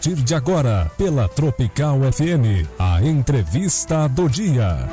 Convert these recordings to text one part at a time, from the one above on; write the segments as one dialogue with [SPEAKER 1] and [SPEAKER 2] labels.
[SPEAKER 1] partir de agora, pela Tropical FM, a entrevista do dia.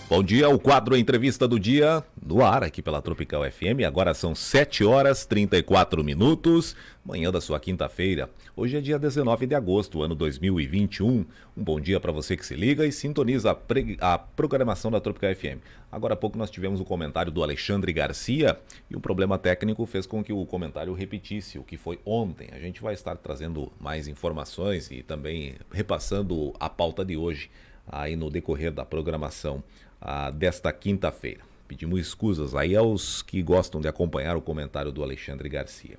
[SPEAKER 2] Bom dia, o quadro Entrevista do Dia no ar aqui pela Tropical FM. Agora são 7h34, manhã da sua quinta-feira. Hoje é dia 19 de agosto, ano 2021. Um bom dia para você que se liga e sintoniza a programação da Tropical FM. Agora há pouco nós tivemos o comentário do Alexandre Garcia e um problema técnico fez com que o comentário repetisse o que foi ontem. A gente vai estar trazendo mais informações e também repassando a pauta de hoje aí no decorrer da programação desta quinta-feira. Pedimos escusas aí aos que gostam de acompanhar o comentário do Alexandre Garcia.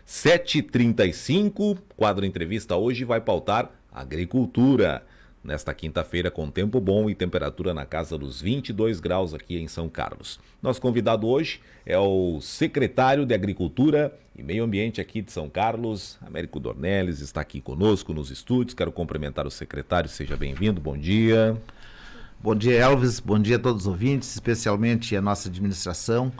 [SPEAKER 2] 7h35, quadro entrevista hoje vai pautar agricultura. Nesta quinta-feira com tempo bom e temperatura na casa dos 22 graus aqui em São Carlos. Nosso convidado hoje é o secretário de Agricultura e Meio Ambiente aqui de São Carlos, Américo Dornelles, está aqui conosco nos estúdios. Quero cumprimentar o secretário, seja bem-vindo, bom dia.
[SPEAKER 3] Bom dia, Elvis, bom dia a todos os ouvintes, especialmente a nossa administração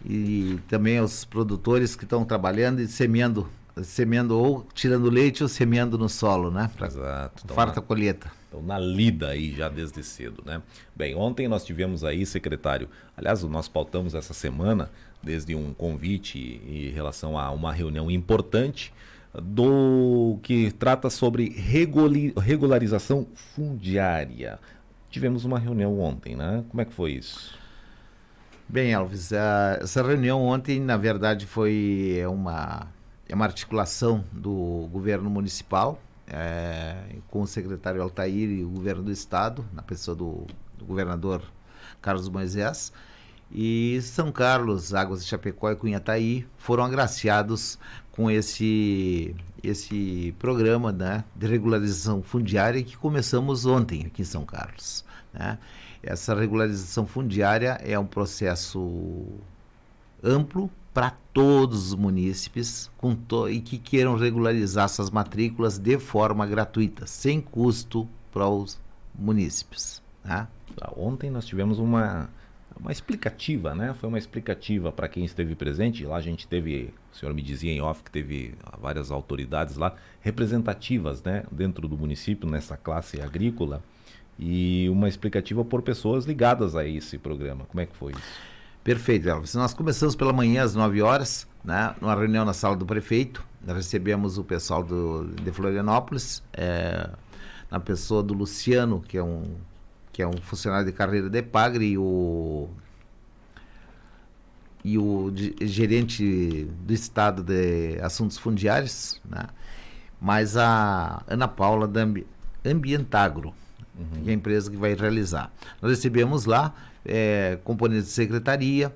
[SPEAKER 3] e também aos produtores que estão trabalhando e semeando ou tirando leite ou semeando no solo, né?
[SPEAKER 2] Exato.
[SPEAKER 3] Farta colheita.
[SPEAKER 2] Estão na lida aí já desde cedo, né? Bem, ontem nós tivemos aí, secretário, aliás, nós pautamos essa semana desde um convite em relação a uma reunião importante do que trata sobre regularização fundiária. Tivemos uma reunião ontem, né? Como é que foi isso?
[SPEAKER 3] Bem, Elvis, essa reunião ontem, na verdade, foi uma articulação do governo municipal com o secretário Altair e o governo do estado, na pessoa do governador Carlos Moisés. E São Carlos, Águas de Chapecó e Cunhataí foram agraciados com esse programa, né, de regularização fundiária que começamos ontem aqui em São Carlos, né? Essa regularização fundiária é um processo amplo para todos os munícipes e que queiram regularizar suas matrículas de forma gratuita, sem custo para os munícipes, né?
[SPEAKER 2] Ontem nós tivemos uma explicativa, né? Foi uma explicativa para quem esteve presente. Lá a gente teve, o senhor me dizia em off que teve várias autoridades lá, representativas, né, dentro do município, nessa classe agrícola, e uma explicativa por pessoas ligadas a esse programa. Como é que foi isso?
[SPEAKER 3] Perfeito, Elvis. Nós começamos pela manhã às 9 horas, né, numa reunião na sala do prefeito. Nós recebemos o pessoal de Florianópolis, na pessoa do Luciano, que é um funcionário de carreira da Epagre, e o gerente do Estado de Assuntos Fundiários, né? Mais a Ana Paula da Ambientagro, que é a empresa que vai realizar. Nós recebemos lá componentes de secretaria,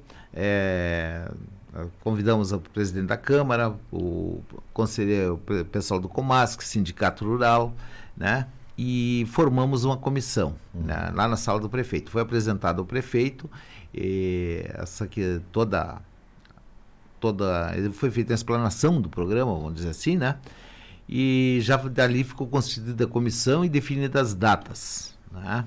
[SPEAKER 3] convidamos o presidente da Câmara, o conselheiro, o pessoal do Comasc, Sindicato Rural, né? E formamos uma comissão, né, lá na sala do prefeito. Foi apresentado ao prefeito, essa aqui toda foi feita a explanação do programa, vamos dizer assim, né? E já dali ficou constituída a comissão e definidas as datas, né?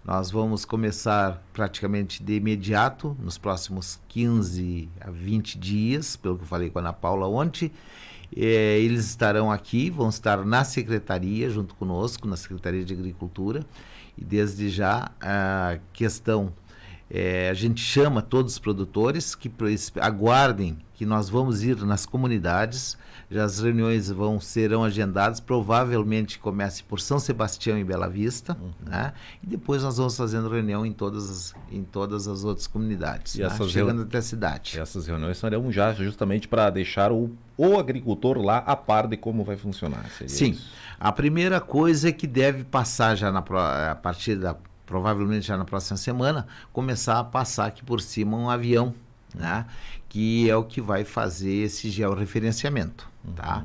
[SPEAKER 3] Nós vamos começar praticamente de imediato, nos próximos 15 a 20 dias, pelo que eu falei com a Ana Paula ontem. Eles estarão aqui, vão estar na secretaria, junto conosco, na Secretaria de Agricultura, e desde já a questão, a gente chama todos os produtores que aguardem que nós vamos ir nas comunidades. Já as reuniões serão agendadas, provavelmente comece por São Sebastião e Bela Vista, né? E depois nós vamos fazendo reunião em todas as outras comunidades, né? Chegando até a cidade.
[SPEAKER 2] Essas reuniões serão já justamente para deixar o agricultor lá a par de como vai funcionar.
[SPEAKER 3] Sim, isso? A primeira coisa é que deve passar já provavelmente já na próxima semana, começar a passar aqui por cima um avião, né, que é o que vai fazer esse georreferenciamento, tá?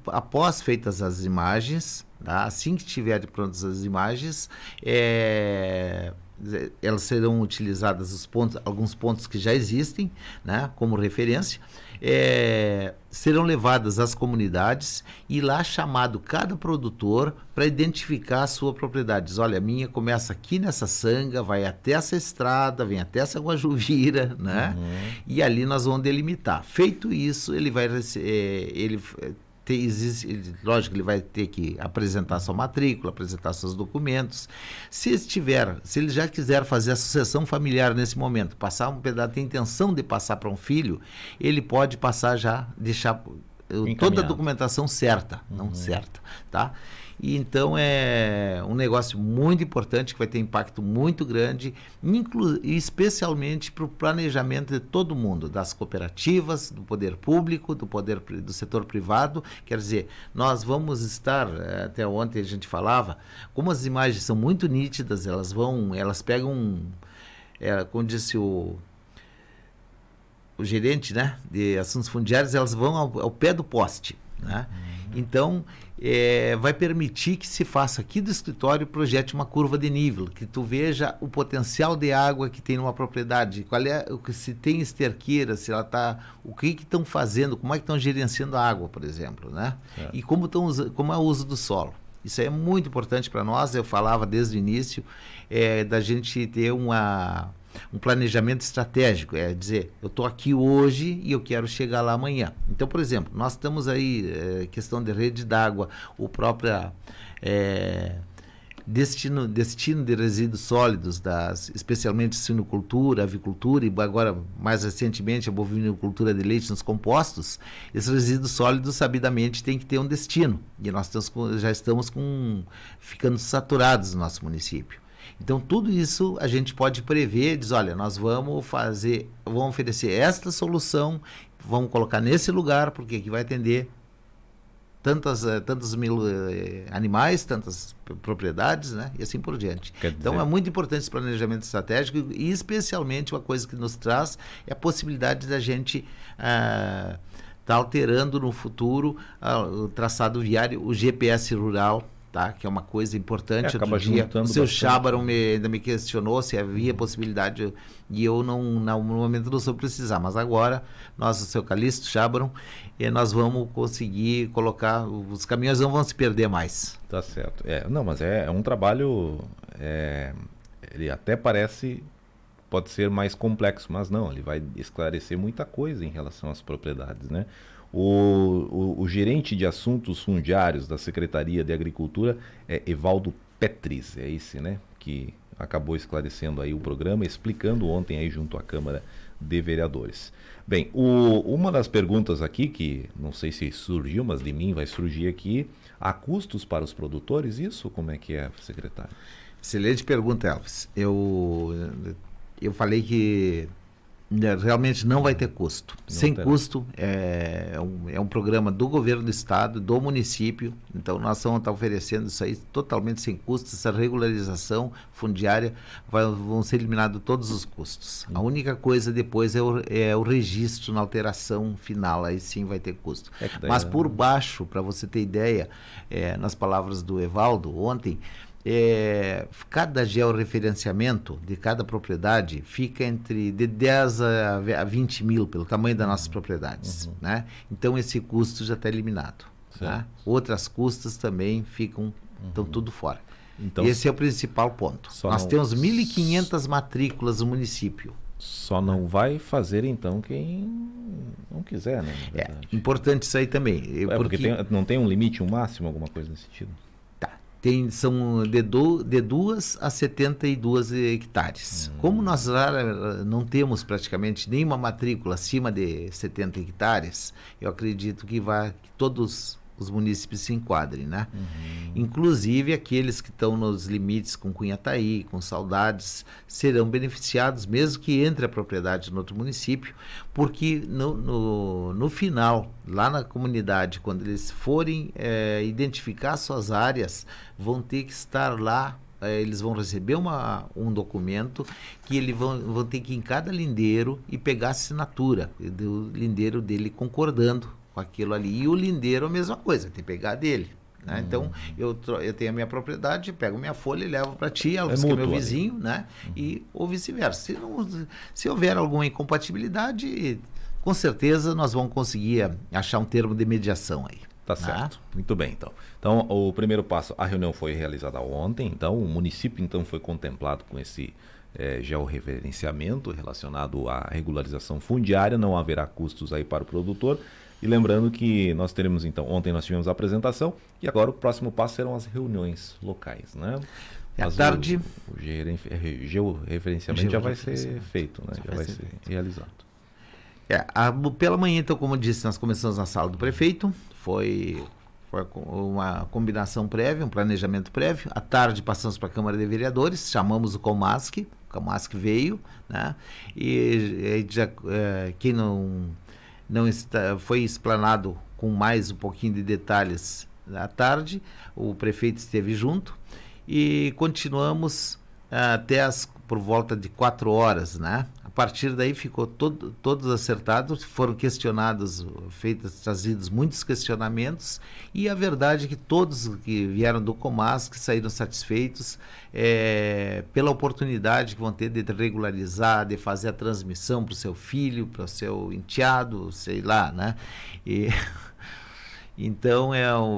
[SPEAKER 3] Após feitas as imagens, tá? Assim que estiverem prontas as imagens, elas serão utilizadas alguns pontos que já existem, né, como referência, serão levadas às comunidades e lá chamado cada produtor para identificar a sua propriedade. Diz, olha, a minha começa aqui nessa sanga, vai até essa estrada, vem até essa Guajuvira, né? E ali nós vamos delimitar. Feito isso, ele vai lógico que ele vai ter que apresentar sua matrícula, apresentar seus documentos. Se ele já quiser fazer a sucessão familiar nesse momento, passar um pedaço, tem intenção de passar para um filho, ele pode passar já, deixar toda a documentação certa, não certa, tá? E então é um negócio muito importante que vai ter impacto muito grande, especialmente para o planejamento de todo mundo, das cooperativas, do poder público, do setor privado. Quer dizer, nós vamos estar, até ontem a gente falava, como as imagens são muito nítidas, elas pegam, como disse o gerente, né, de assuntos fundiários, elas vão ao pé do poste, né? Então, vai permitir que se faça aqui do escritório, projete uma curva de nível, que tu veja o potencial de água que tem numa propriedade, se tem esterqueira, se ela o que estão fazendo, como é que estão gerenciando a água, por exemplo, né? E como é o uso do solo. Isso é muito importante para nós. Eu falava desde o início da gente ter um planejamento estratégico, dizer, eu estou aqui hoje e eu quero chegar lá amanhã. Então, por exemplo, nós estamos aí, questão de rede d'água, o próprio destino de resíduos sólidos, especialmente suinocultura, avicultura e agora, mais recentemente, a bovinocultura de leite nos compostos. Esses resíduos sólidos, sabidamente, têm que ter um destino. E nós já estamos ficando saturados no nosso município. Então, tudo isso a gente pode prever, diz, olha, nós vamos oferecer esta solução, vamos colocar nesse lugar, porque aqui vai atender tantos mil animais, tantas propriedades, né? E assim por diante. Então, é muito importante esse planejamento estratégico e, especialmente, uma coisa que nos traz é a possibilidade da gente tá alterando no futuro o traçado viário, o GPS rural, tá? Que é uma coisa importante.
[SPEAKER 2] Acaba
[SPEAKER 3] outro dia o seu
[SPEAKER 2] bastante.
[SPEAKER 3] Chábaro ainda me questionou se havia possibilidade, e eu no momento não soube precisar, mas agora nós, o seu Calixto, Chábaro, nós vamos conseguir colocar, os caminhões não vão se perder mais.
[SPEAKER 2] Tá certo. Não, mas é um trabalho, ele até pode ser mais complexo, mas não, ele vai esclarecer muita coisa em relação às propriedades, né? O gerente de assuntos fundiários da Secretaria de Agricultura é Evaldo Petris, é esse, né? Que acabou esclarecendo aí o programa, explicando ontem aí junto à Câmara de Vereadores. Bem, uma das perguntas aqui, que não sei se surgiu, mas de mim vai surgir aqui, há custos para os produtores? Isso como é que é, secretário?
[SPEAKER 3] Excelente pergunta, Elvis. Eu falei que realmente não vai ter custo. Sem custo, é um programa do governo do estado, do município. Então, nós vamos estar oferecendo isso aí totalmente sem custo. Essa regularização fundiária vão ser eliminados todos os custos. A única coisa depois é o registro na alteração final. Aí sim vai ter custo. Mas por baixo, para você ter ideia, nas palavras do Evaldo ontem, cada georreferenciamento de cada propriedade fica entre de 10 a 20 mil pelo tamanho das nossas propriedades, né? Então esse custo já está eliminado, né? Outras custas também estão tudo fora. Então, esse é o principal ponto. Nós temos 1.500 matrículas no município.
[SPEAKER 2] Só não vai fazer então quem não quiser, né?
[SPEAKER 3] Importante isso aí também.
[SPEAKER 2] Porque não tem um limite, um máximo, alguma coisa nesse sentido?
[SPEAKER 3] São de 2 a 72 hectares. Como nós não temos praticamente nenhuma matrícula acima de 70 hectares, eu acredito que todos os municípios se enquadrem, né? Inclusive aqueles que estão nos limites com Cunhataí, com Saudades, serão beneficiados, mesmo que entre a propriedade no outro município, porque no final, lá na comunidade, quando eles forem identificar suas áreas, vão ter que estar lá, eles vão receber um documento que eles vão ter que ir em cada lindeiro e pegar a assinatura do lindeiro dele concordando com aquilo ali. E o lindeiro a mesma coisa, tem que pegar dele, né? Então, eu tenho a minha propriedade, pego minha folha e levo para ti, ela
[SPEAKER 2] É
[SPEAKER 3] que é meu
[SPEAKER 2] mútuo,
[SPEAKER 3] vizinho, né? E, ou vice-versa. Se houver alguma incompatibilidade, com certeza nós vamos conseguir achar um termo de mediação aí.
[SPEAKER 2] Tá certo. Muito bem, então. Então, o primeiro passo, a reunião foi realizada ontem, então o município então foi contemplado com esse georreferenciamento relacionado à regularização fundiária, não haverá custos aí para o produtor. E lembrando que nós teremos, então, ontem nós tivemos a apresentação e agora o próximo passo serão as reuniões locais, né?
[SPEAKER 3] À tarde...
[SPEAKER 2] O georreferenciamento já vai ser feito, né? Já vai ser realizado.
[SPEAKER 3] Pela manhã, então, como eu disse, nós começamos na sala do prefeito, foi uma combinação prévia, um planejamento prévio. À tarde passamos para a Câmara de Vereadores, chamamos o Comasc veio, né? E quem não está, foi explanado com mais um pouquinho de detalhes à tarde, o prefeito esteve junto e continuamos até por volta de 4 horas, né? A partir daí ficou todos acertados, foram questionados, trazidos muitos questionamentos, e a verdade é que todos que vieram do Comasc saíram satisfeitos pela oportunidade que vão ter de regularizar, de fazer a transmissão para o seu filho, para o seu enteado, sei lá, né? Então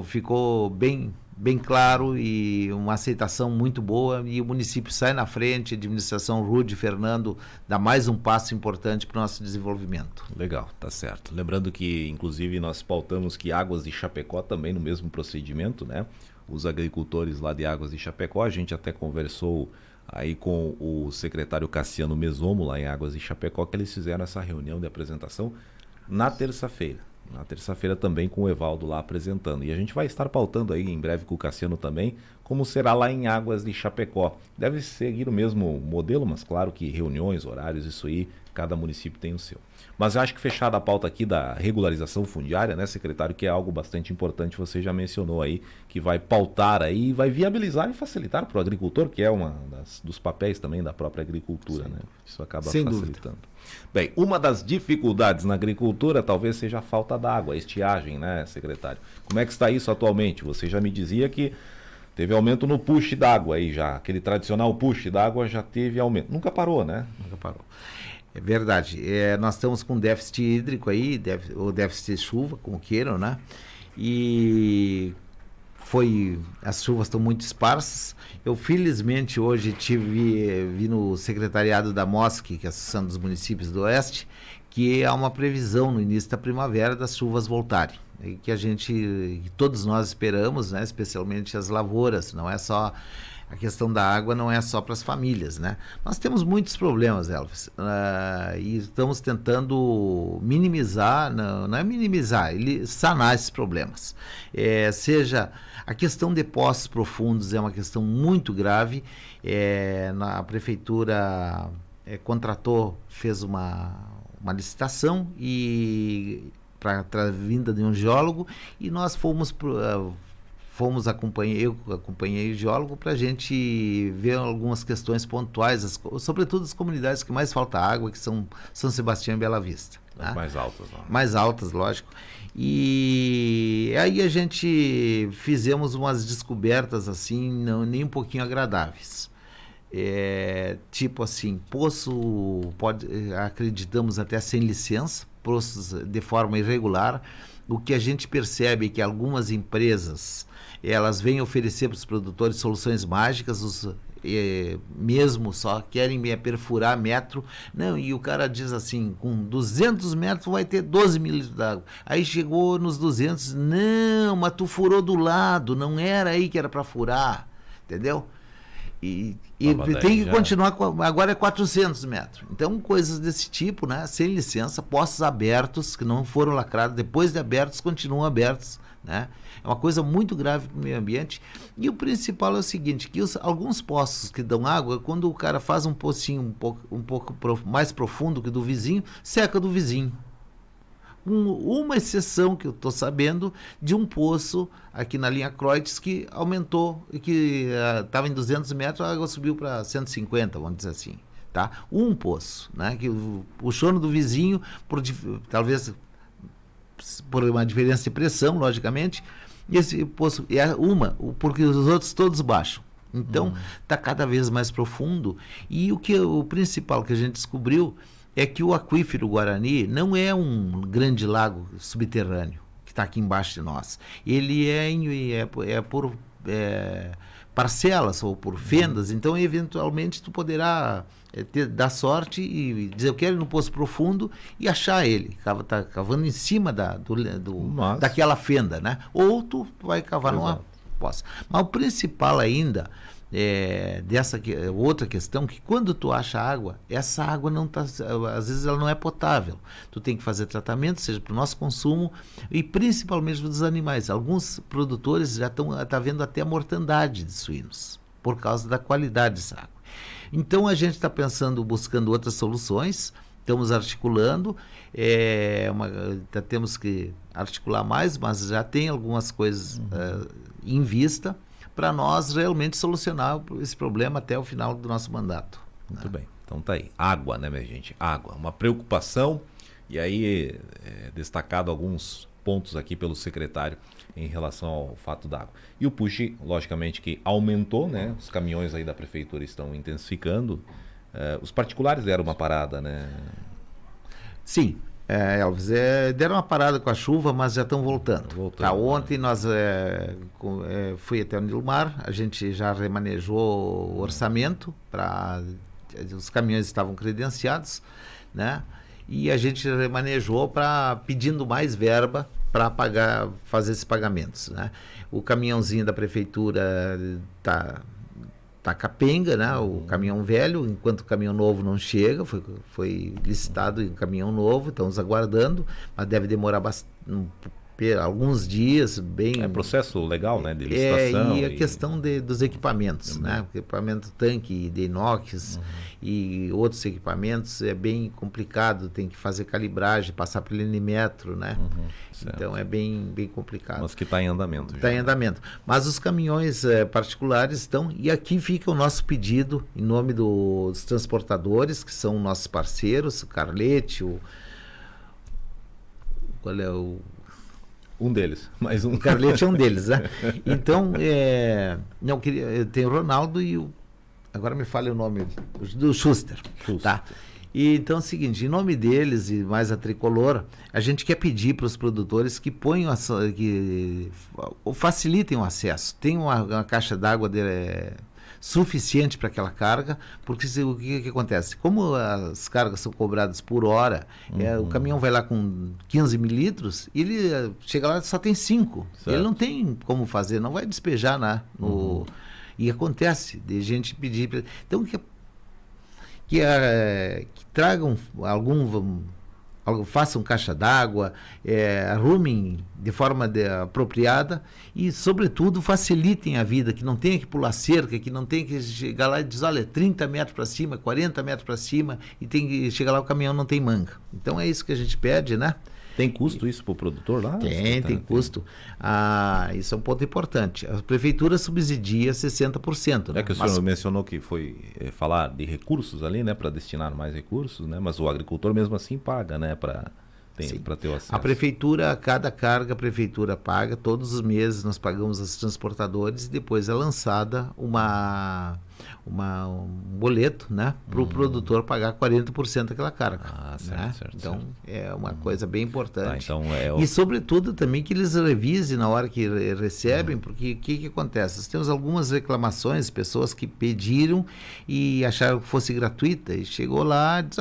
[SPEAKER 3] ficou bem claro e uma aceitação muito boa, e o município sai na frente, a administração Rude Fernando dá mais um passo importante para o nosso desenvolvimento.
[SPEAKER 2] Legal, tá certo. Lembrando que, inclusive, nós pautamos que Águas de Chapecó também no mesmo procedimento, né? Os agricultores lá de Águas de Chapecó, a gente até conversou aí com o secretário Cassiano Mesomo lá em Águas de Chapecó, que eles fizeram essa reunião de apresentação na terça-feira. Na terça-feira também com o Evaldo lá apresentando. E a gente vai estar pautando aí em breve com o Cassiano também, como será lá em Águas de Chapecó. Deve seguir o mesmo modelo, mas claro que reuniões, horários, isso aí, cada município tem o seu. Mas eu acho que fechada a pauta aqui da regularização fundiária, né, secretário, que é algo bastante importante, você já mencionou aí, que vai pautar aí, vai viabilizar e facilitar para o agricultor, que é dos papéis também da própria agricultura, né? Isso acaba facilitando. Dúvida. Bem, uma das dificuldades na agricultura talvez seja a falta d'água, a estiagem, né, secretário? Como é que está isso atualmente? Você já me dizia que teve aumento no push d'água aí já, aquele tradicional push d'água já teve aumento. Nunca parou, né? Nunca parou.
[SPEAKER 3] É verdade. Nós estamos com déficit hídrico aí, ou déficit de chuva, como queiram, né? E as chuvas estão muito esparsas. Eu, felizmente, hoje vi no secretariado da MOSC, que é a Associação dos Municípios do Oeste, que há uma previsão no início da primavera das chuvas voltarem. E que todos nós esperamos, né? Especialmente as lavouras, não é só... A questão da água não é só para as famílias, né? Nós temos muitos problemas, Elvis, e estamos tentando minimizar, não é minimizar, sanar esses problemas. Seja a questão de poços profundos é uma questão muito grave. A prefeitura contratou, fez uma licitação para a vinda de um geólogo, e nós eu acompanhei o geólogo para a gente ver algumas questões pontuais, sobretudo as comunidades que mais falta água, que são São Sebastião e Bela Vista.
[SPEAKER 2] As mais altas. Não.
[SPEAKER 3] Mais altas, lógico. E aí a gente fizemos umas descobertas assim, nem um pouquinho agradáveis. Tipo assim, poço, acreditamos até sem licença, poços de forma irregular. O que a gente percebe é que algumas empresas, elas vêm oferecer para os produtores soluções mágicas, mesmo só querem perfurar metro. Não, e o cara diz assim, com 200 metros vai ter 12 mil litros d'água. Aí chegou nos 200, não, mas tu furou do lado, não era aí que era para furar, entendeu? E tem que continuar, agora é 400 metros. Então, coisas desse tipo, né? Sem licença, poços abertos, que não foram lacrados, depois de abertos, continuam abertos, né? É uma coisa muito grave para o meio ambiente. E o principal é o seguinte, que alguns poços que dão água, quando o cara faz um pocinho um pouco mais profundo que do vizinho, seca do vizinho. Uma exceção que eu estou sabendo de um poço aqui na linha Croix que aumentou, que estava em 200 metros, a água subiu para 150, vamos dizer assim, tá? Um poço, né? Que puxou no do vizinho, talvez por uma diferença de pressão, logicamente, E esse poço é porque os outros todos baixam. Então, está cada vez mais profundo. E o principal que a gente descobriu é que o aquífero Guarani não é um grande lago subterrâneo que está aqui embaixo de nós. Ele é por parcelas ou por fendas. Então, eventualmente, tu poderá dar sorte e dizer, eu quero ir no poço profundo e achar ele. Tá cavando em cima daquela fenda, né? Ou tu vai cavar numa poça. Mas o principal ainda outra questão, que quando tu acha água, essa água não tá, às vezes ela não é potável. Tu tem que fazer tratamento, seja para o nosso consumo e principalmente dos animais. Alguns produtores já estão vendo até a mortandade de suínos por causa da qualidade dessa água. Então a gente está buscando outras soluções, estamos articulando, temos que articular mais, mas já tem algumas coisas em vista para nós realmente solucionar esse problema até o final do nosso mandato.
[SPEAKER 2] Muito bem. Então tá aí. Água, né, minha gente? Água. Uma preocupação. E aí, destacado alguns pontos aqui pelo secretário em relação ao fato da água. E o push, logicamente, que aumentou, né? Os caminhões aí da prefeitura estão intensificando. Os particulares deram uma parada, né?
[SPEAKER 3] Sim. Elvis, deram uma parada com a chuva, mas já estão voltando. Ontem nós fui até o Nilmar, a gente já remanejou o orçamento, os caminhões estavam credenciados, né? E a gente remanejou pedindo mais verba para fazer esses pagamentos, né? O caminhãozinho da prefeitura tá capenga, né? O caminhão velho, enquanto o caminhão novo não chega, foi licitado em caminhão novo, estamos aguardando, mas deve demorar alguns dias, bem...
[SPEAKER 2] É processo legal, né, de licitação.
[SPEAKER 3] E a questão dos equipamentos, né? O equipamento tanque de inox e outros equipamentos é bem complicado, tem que fazer calibragem, passar pelo linimetro, né? Então é bem complicado.
[SPEAKER 2] Mas que está em andamento.
[SPEAKER 3] Está em andamento. Mas os caminhões particulares estão, e aqui fica o nosso pedido em nome dos transportadores, que são nossos parceiros, o Carlete, qual é o...
[SPEAKER 2] Um deles, mais um.
[SPEAKER 3] O Carlete é um deles, né? Então, eu tenho o Ronaldo e agora me fale o nome do Schuster. Tá? E então é o seguinte, em nome deles e mais a Tricolor, a gente quer pedir para os produtores que facilitem o acesso. Tem uma caixa d'água suficiente para aquela carga, porque o que acontece? Como as cargas são cobradas por hora, o caminhão vai lá com 15 mililitros, ele chega lá e só tem 5. Certo. Ele não tem como fazer, não vai despejar, né? E acontece de gente pedir... Então, que tragam façam caixa d'água, arrumem de forma apropriada e, sobretudo, facilitem a vida, que não tenha que pular cerca, que não tenha que chegar lá e dizer, olha, 30 metros para cima, 40 metros para cima, e tem que chegar lá, o caminhão não tem manga. Então é isso que a gente pede, né?
[SPEAKER 2] Tem custo isso para o produtor lá?
[SPEAKER 3] Tem custo. Isso é um ponto importante. A prefeitura subsidia 60%. Né?
[SPEAKER 2] É que o senhor mencionou que foi falar de recursos ali, né? Para destinar mais recursos, né? Mas o agricultor mesmo assim paga, né? Para ter o acesso.
[SPEAKER 3] A prefeitura, cada carga a prefeitura paga, todos os meses nós pagamos os transportadores e depois é lançada um boleto, né, para o produtor pagar 40% daquela carga. Né?
[SPEAKER 2] Certo.
[SPEAKER 3] Então, é uma coisa bem importante.
[SPEAKER 2] Então
[SPEAKER 3] E, sobretudo, também que eles revisem na hora que recebem, porque o que acontece? Nós temos algumas reclamações, pessoas que pediram e acharam que fosse gratuita, e chegou lá e diz,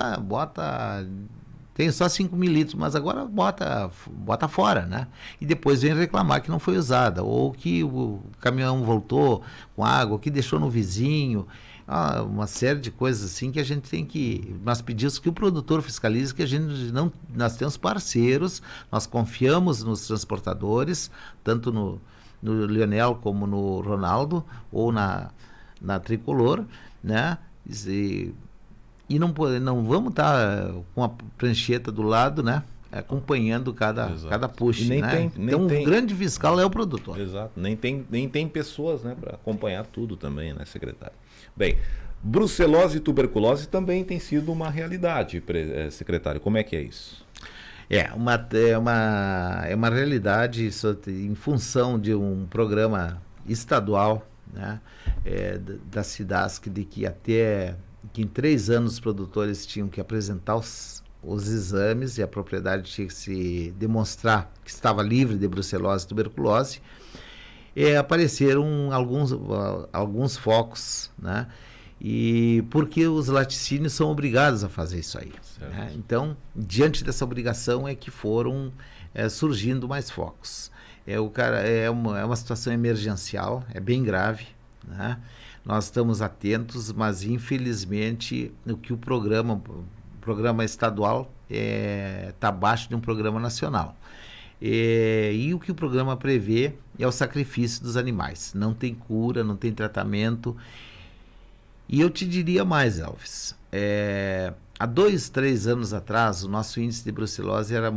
[SPEAKER 3] tem só 5 mililitros, mas agora bota fora, né? E depois vem reclamar que não foi usada, ou que o caminhão voltou com água, ou que deixou no vizinho, uma série de coisas assim que a gente tem que... Nós pedimos que o produtor fiscalize, que a gente não... Nós temos parceiros, nós confiamos nos transportadores, tanto no Leonel como no Ronaldo, ou na Tricolor, né? E não vamos estar com a prancheta do lado, né? Acompanhando cada push, né? Então, o grande fiscal é o produtor.
[SPEAKER 2] Exato. Nem tem pessoas, né, para acompanhar tudo também, né, secretário? Bem, brucelose e tuberculose também tem sido uma realidade, secretário. Como é que é isso?
[SPEAKER 3] É uma realidade isso, em função de um programa estadual, né, da SIDASC, de que em 3 anos os produtores tinham que apresentar os exames e a propriedade tinha que se demonstrar que estava livre de brucelose e tuberculose. Apareceram alguns focos, né? E porque os laticínios são obrigados a fazer isso aí, né? Então, diante dessa obrigação é que foram surgindo mais focos. É uma situação emergencial, é bem grave, né? Nós estamos atentos, mas infelizmente o programa estadual está abaixo de um programa nacional. E o que o programa prevê é o sacrifício dos animais. Não tem cura, não tem tratamento. E eu te diria mais, Elvis. Há 2, 3 anos atrás, o nosso índice de brucelose era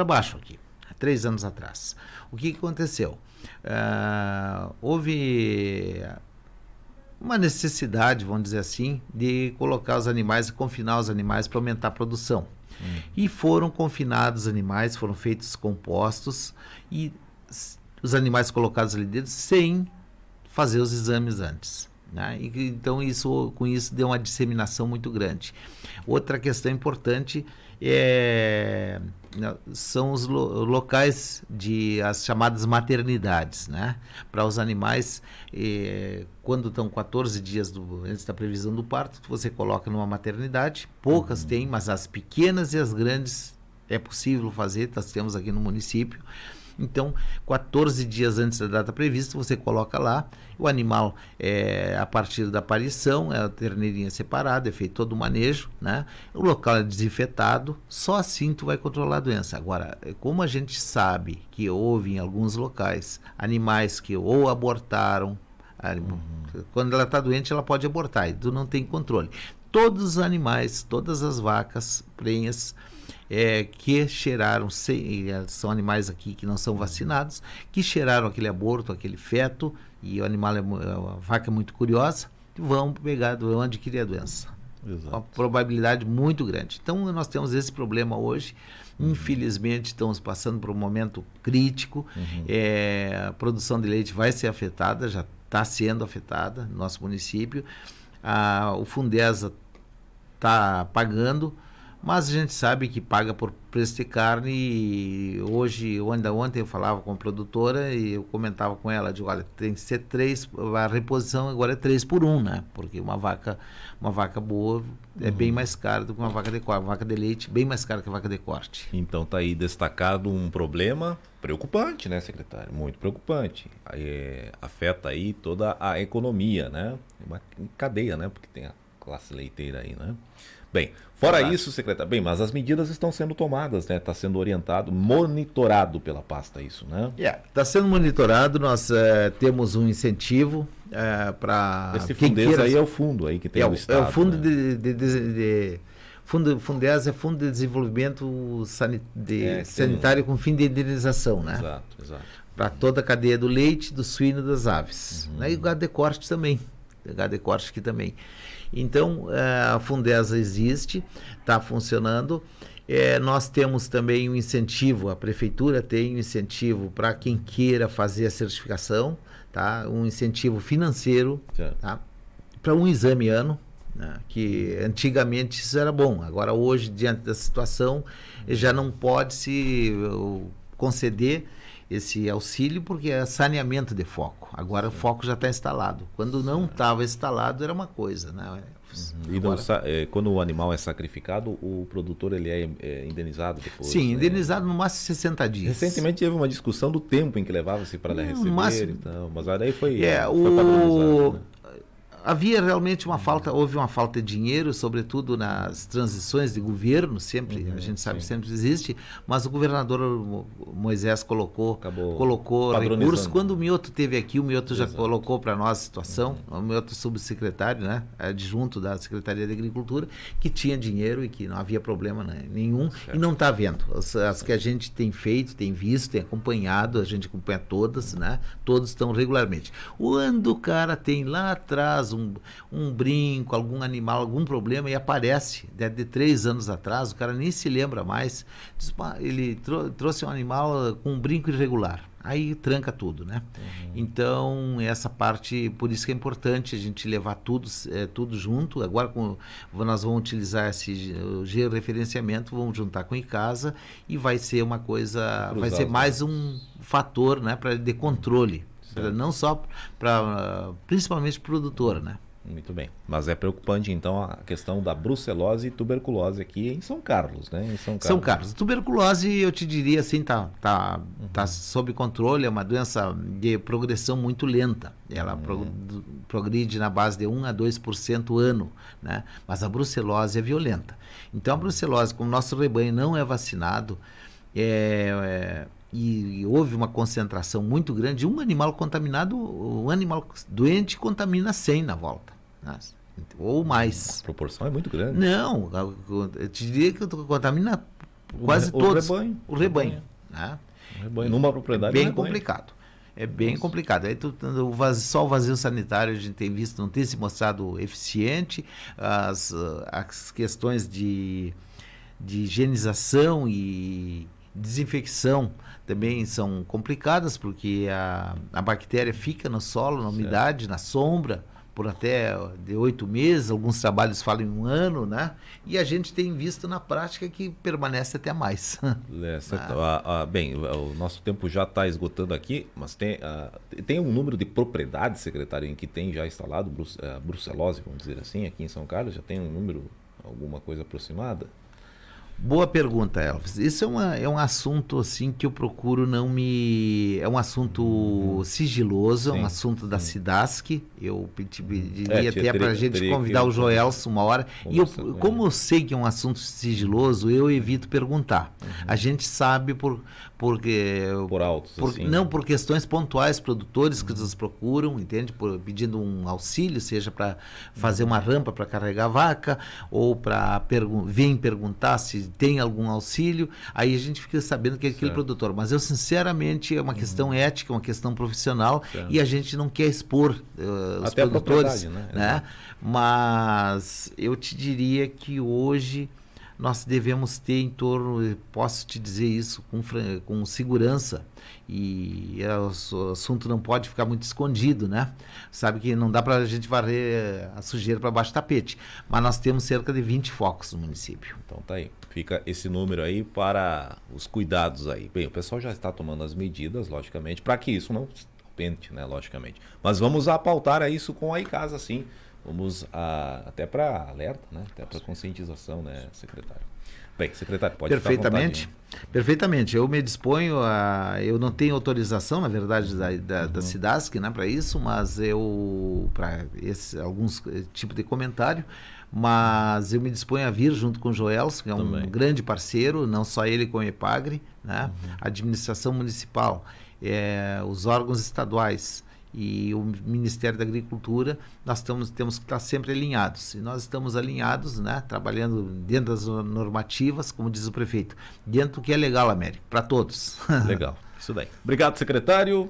[SPEAKER 3] baixo aqui. Há 3 anos atrás. O que aconteceu? Houve uma necessidade, vamos dizer assim, de colocar os animais e confinar os animais para aumentar a produção. E foram confinados os animais, foram feitos compostos e os animais colocados ali dentro sem fazer os exames antes, né? Então com isso deu uma disseminação muito grande. Outra questão importante são os locais as chamadas maternidades, né? Para os animais, quando estão 14 dias antes da previsão do parto, você coloca numa maternidade, poucas tem, mas as pequenas e as grandes é possível fazer, nós temos aqui no município. Então, 14 dias antes da data prevista, você coloca lá, o animal, a partir da aparição, a terneirinha separada, é feito todo o manejo, né? O local é desinfetado, só assim tu vai controlar a doença. Agora, como a gente sabe que houve em alguns locais animais que ou abortaram, quando ela está doente ela pode abortar, e tu não tem controle. Todos os animais, todas as vacas prenhas, que cheiraram, são animais aqui que não são vacinados, que cheiraram aquele aborto, aquele feto, e a vaca é muito curiosa, vão adquirir a doença. Exato. Uma probabilidade muito grande. Então nós temos esse problema hoje. Infelizmente estamos passando por um momento crítico. A produção de leite vai ser afetada, já está sendo afetada no nosso município. O Fundesa está pagando, mas a gente sabe que paga por preço de carne. E ontem eu falava com a produtora e eu comentava com ela, digo, olha, tem que ser 3, a reposição agora é 3 por 1, né? Porque uma vaca boa é bem mais cara do que uma vaca de corte. Uma vaca de leite bem mais cara que a vaca de corte.
[SPEAKER 2] Então está aí destacado um problema preocupante, né, secretário? Muito preocupante. Afeta aí toda a economia, né? Uma cadeia, né? Porque tem a classe leiteira aí, né? Bem, fora isso, secretário, mas as medidas estão sendo tomadas, né? Está sendo orientado, monitorado pela pasta isso, né?
[SPEAKER 3] Está sendo monitorado, nós temos um incentivo para...
[SPEAKER 2] Esse Fundesa aí é o fundo aí que tem do Estado.
[SPEAKER 3] É o fundo,
[SPEAKER 2] né?
[SPEAKER 3] Fundesa é Fundo de Desenvolvimento Sanitário com fim de indenização, né?
[SPEAKER 2] Exato.
[SPEAKER 3] Para toda a cadeia do leite, do suíno e das aves. E o gado de corte também. O gado de corte aqui também. Então, a Fundesa existe, está funcionando. Nós temos também um incentivo, a Prefeitura tem um incentivo para quem queira fazer a certificação, tá? Um incentivo financeiro, tá? Para um exame ano, né? Que antigamente isso era bom. Agora, hoje, diante da situação, já não pode se conceder esse auxílio porque é saneamento de foco. Agora o foco já está instalado. Quando não estava instalado era uma coisa, né?
[SPEAKER 2] E quando o animal é sacrificado, o produtor ele é indenizado depois?
[SPEAKER 3] Sim,
[SPEAKER 2] né?
[SPEAKER 3] indenizado no máximo 60 dias.
[SPEAKER 2] Recentemente teve uma discussão do tempo em que levava-se para receber,
[SPEAKER 3] máximo...
[SPEAKER 2] então, mas aí foi padronizado, né?
[SPEAKER 3] Havia realmente houve uma falta de dinheiro, sobretudo nas transições de governo, sempre, a gente sabe que sempre existe, mas o governador Moisés colocou recursos. Quando o Mioto esteve aqui, o Mioto já colocou para nós a situação, o Mioto subsecretário, né, adjunto da Secretaria de Agricultura, que tinha dinheiro e que não havia problema nenhum, e não está havendo. As que a gente tem feito, tem visto, tem acompanhado, a gente acompanha todas, né, todos estão regularmente. Quando o cara tem lá atrás atrás, um brinco, algum animal, algum problema, e aparece, de 3 anos atrás, o cara nem se lembra mais, diz, ele trouxe um animal com um brinco irregular. Aí tranca tudo, né? Então, essa parte, por isso que é importante a gente levar tudo junto. Agora, nós vamos utilizar esse georreferenciamento, vamos juntar com o ICASA e vai ser uma coisa, vai ser mais um fator, né, de controle. Não só principalmente produtor, né?
[SPEAKER 2] Muito bem. Mas é preocupante, então, a questão da brucelose e tuberculose aqui em São Carlos, né?
[SPEAKER 3] São Carlos. Tuberculose, eu te diria assim, tá sob controle, é uma doença de progressão muito lenta. Ela progride na base de 1 a 2% ano, né? Mas a brucelose é violenta. Então, a brucelose, como o nosso rebanho não é vacinado, e houve uma concentração muito grande, um animal contaminado, um animal doente contamina 100 na volta, né? Ou mais.
[SPEAKER 2] A proporção é muito grande.
[SPEAKER 3] Não, eu te diria que contamina quase todos. O rebanho. Né?
[SPEAKER 2] O rebanho numa propriedade.
[SPEAKER 3] É bem complicado. É bem complicado. Aí só o vazio sanitário a gente tem visto, não tem se mostrado eficiente. As questões de higienização e desinfecção também são complicadas, porque a bactéria fica no solo, na umidade, na sombra, por até de 8 meses, alguns trabalhos falam em 1 ano, né? E a gente tem visto na prática que permanece até mais.
[SPEAKER 2] Bem, o nosso tempo já está esgotando aqui, mas tem um número de propriedades, secretário, em que tem já instalado brucelose, vamos dizer assim, aqui em São Carlos? Já tem um número, alguma coisa aproximada?
[SPEAKER 3] Boa pergunta, Elvis. Isso é um assunto assim que eu procuro não me... É um assunto sigiloso, é um assunto da SIDASC. Eu diria até para a gente convidar o Joelson uma hora. E como eu sei que é um assunto sigiloso, eu evito perguntar. A gente sabe por altos, assim. Não, por questões pontuais, produtores que nos procuram, entende? Pedindo um auxílio, seja para fazer uma rampa para carregar a vaca, ou para vir perguntar se tem algum auxílio, aí a gente fica sabendo que é aquele produtor. Mas eu, sinceramente, é uma questão ética, uma questão profissional, e a gente não quer expor os
[SPEAKER 2] até
[SPEAKER 3] produtores,
[SPEAKER 2] a
[SPEAKER 3] né? Mas eu te diria que hoje nós devemos ter em torno, posso te dizer isso com segurança, e o assunto não pode ficar muito escondido, né? Sabe que não dá para a gente varrer a sujeira para baixo do tapete, mas nós temos cerca de 20 focos no município.
[SPEAKER 2] Então tá aí, fica esse número aí para os cuidados aí. Bem, o pessoal já está tomando as medidas, logicamente, para que isso não pente, né, logicamente. Mas vamos pautar isso com a ICASA, sim. Vamos até para alerta, né? Até para conscientização, né, secretário? Bem, secretário, pode ficar à vontade.
[SPEAKER 3] Perfeitamente. Eu me disponho eu não tenho autorização, na verdade, da SIDASC, né, para isso, mas para alguns tipos de comentário, mas eu me disponho a vir junto com o Joelson, que é um grande parceiro, não só ele com o EPAGRE, né? A administração municipal, os órgãos estaduais e o Ministério da Agricultura, nós temos que estar sempre alinhados. E nós estamos alinhados, né, trabalhando dentro das normativas, como diz o prefeito, dentro do que é legal, Américo, para todos.
[SPEAKER 2] Legal, isso daí. Obrigado, secretário.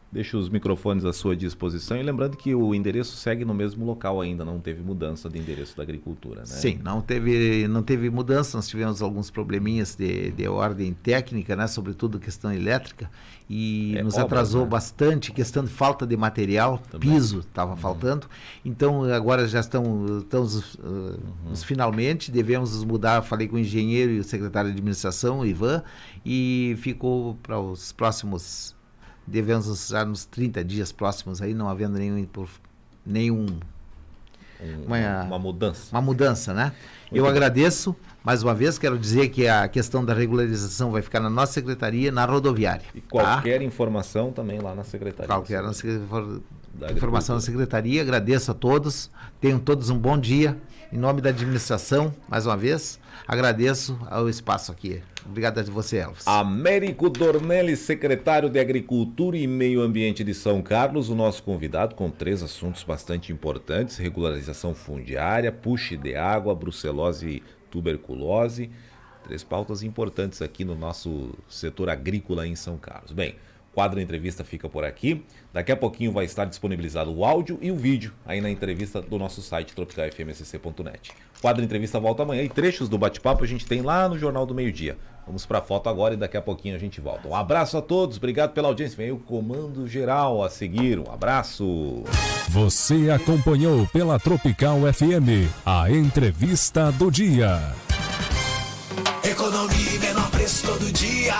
[SPEAKER 2] Deixo os microfones à sua disposição. E lembrando que o endereço segue no mesmo local ainda, não teve mudança de endereço da agricultura, né?
[SPEAKER 3] Sim, não teve mudança. Nós tivemos alguns probleminhas de ordem técnica, né? Sobretudo questão elétrica, e nos atrasou bastante, questão de falta de material, piso estava faltando. Então agora já estamos finalmente, devemos nos mudar. Falei com o engenheiro e o secretário de administração, o Ivan, e ficou para os próximos... Devemos usar nos 30 dias próximos aí, não havendo uma mudança. Uma mudança, né? Eu agradeço, mais uma vez, quero dizer que a questão da regularização vai ficar na nossa secretaria, na rodoviária.
[SPEAKER 2] E qualquer informação também lá na secretaria.
[SPEAKER 3] Qualquer informação na secretaria, agradeço a todos, tenham todos um bom dia. Em nome da administração, mais uma vez, agradeço ao espaço aqui. Obrigado a você, Elvis.
[SPEAKER 2] Américo Dornelles, secretário de Agricultura e Meio Ambiente de São Carlos, o nosso convidado, com 3 assuntos bastante importantes: regularização fundiária, puxe de água, brucelose e tuberculose. 3 pautas importantes aqui no nosso setor agrícola em São Carlos. Bem, quadro entrevista fica por aqui. Daqui a pouquinho vai estar disponibilizado o áudio e o vídeo aí na entrevista do nosso site tropicalfmsc.net. Quadro entrevista volta amanhã e trechos do bate-papo a gente tem lá no Jornal do Meio-Dia. Vamos para a foto agora e daqui a pouquinho a gente volta. Um abraço a todos, obrigado pela audiência. Vem aí o Comando Geral a seguir. Um abraço.
[SPEAKER 1] Você acompanhou pela Tropical FM a entrevista do dia.
[SPEAKER 4] Economia e menor preço todo dia.